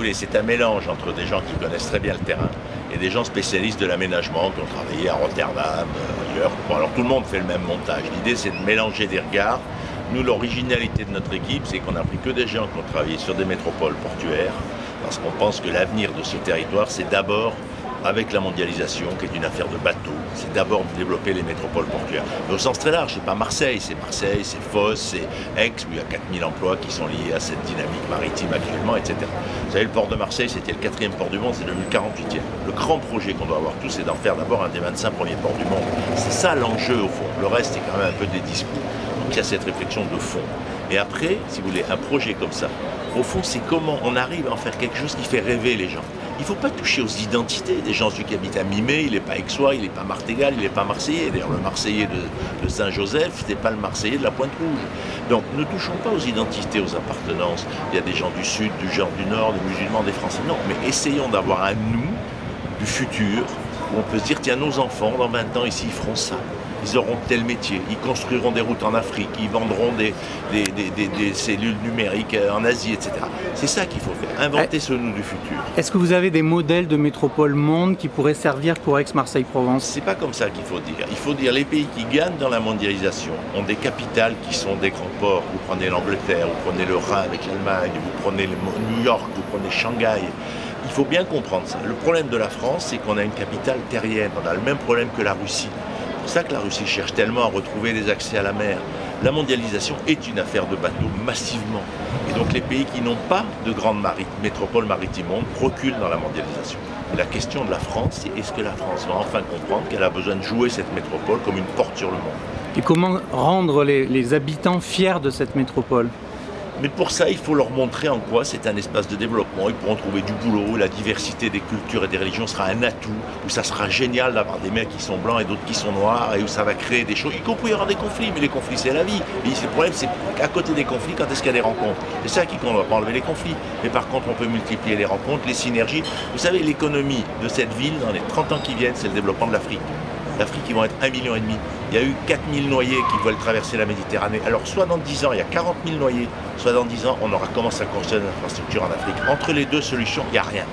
voulez, c'est un mélange entre des gens qui connaissent très bien le terrain et des gens spécialistes de l'aménagement qui ont travaillé à Rotterdam, ailleurs. Bon, alors tout le monde fait le même montage. L'idée, c'est de mélanger des regards. Nous, l'originalité de notre équipe, c'est qu'on n'a pris que des gens qui ont travaillé sur des métropoles portuaires, parce qu'on pense que l'avenir de ce territoire, c'est d'abord, avec la mondialisation, qui est une affaire de bateau, c'est d'abord de développer les métropoles portuaires. Mais au sens très large, c'est pas Marseille, c'est Fos, c'est Aix, où il y a 4000 emplois qui sont liés à cette dynamique maritime actuellement, etc. Vous savez, le port de Marseille, c'était le 4e port du monde, c'est devenu le 48e. Le grand projet qu'on doit avoir tous, c'est d'en faire d'abord un des 25 premiers ports du monde. C'est ça l'enjeu, au fond. Le reste, c'est quand même un peu des discours. Donc il y a cette réflexion de fond. Et après, si vous voulez, un projet comme ça, au fond, c'est comment on arrive à en faire quelque chose qui fait rêver les gens. Il ne faut pas toucher aux identités des gens. Celui qui habite à Mimé, il n'est pas aixois, il n'est pas martégal, il n'est pas marseillais. D'ailleurs, le marseillais de Saint-Joseph, ce n'est pas le marseillais de la Pointe-Rouge. Donc, ne touchons pas aux identités, aux appartenances. Il y a des gens du Sud, du genre du Nord, des musulmans, des Français. Non, mais essayons d'avoir un nous du futur où on peut se dire, tiens, nos enfants, dans 20 ans, ici, ils feront ça. Ils auront tel métier, ils construiront des routes en Afrique, ils vendront des cellules numériques en Asie, etc. C'est ça qu'il faut faire, inventer ce nous du futur. Est-ce que vous avez des modèles de métropole monde qui pourraient servir pour Aix-Marseille-Provence? C'est pas comme ça qu'il faut dire. Il faut dire les pays qui gagnent dans la mondialisation ont des capitales qui sont des grands ports. Vous prenez l'Angleterre, vous prenez le Rhin avec l'Allemagne, vous prenez New York, vous prenez Shanghai. Il faut bien comprendre ça. Le problème de la France, c'est qu'on a une capitale terrienne. On a le même problème que la Russie. C'est pour ça que la Russie cherche tellement à retrouver des accès à la mer. La mondialisation est une affaire de bateaux massivement. Et donc les pays qui n'ont pas de grande métropole maritime monde reculent dans la mondialisation. Et la question de la France, c'est est-ce que la France va enfin comprendre qu'elle a besoin de jouer cette métropole comme une porte sur le monde? Et comment rendre les habitants fiers de cette métropole? Mais pour ça, il faut leur montrer en quoi c'est un espace de développement. Ils pourront trouver du boulot, la diversité des cultures et des religions sera un atout, où ça sera génial d'avoir des mecs qui sont blancs et d'autres qui sont noirs, et où ça va créer des choses, y compris il y aura des conflits, mais les conflits c'est la vie. Et le problème c'est qu'à côté des conflits, quand est-ce qu'il y a des rencontres? C'est ça qui compte, on ne va pas enlever les conflits. Mais par contre, on peut multiplier les rencontres, les synergies. Vous savez, l'économie de cette ville, dans les 30 ans qui viennent, c'est le développement de l'Afrique. L'Afrique, ils vont être 1,5 million. Il y a eu 4000 noyés qui veulent traverser la Méditerranée. Alors, soit dans 10 ans, il y a 40 000 noyés, soit dans 10 ans, on aura commencé à construire une infrastructure en Afrique. Entre les deux solutions, il n'y a rien.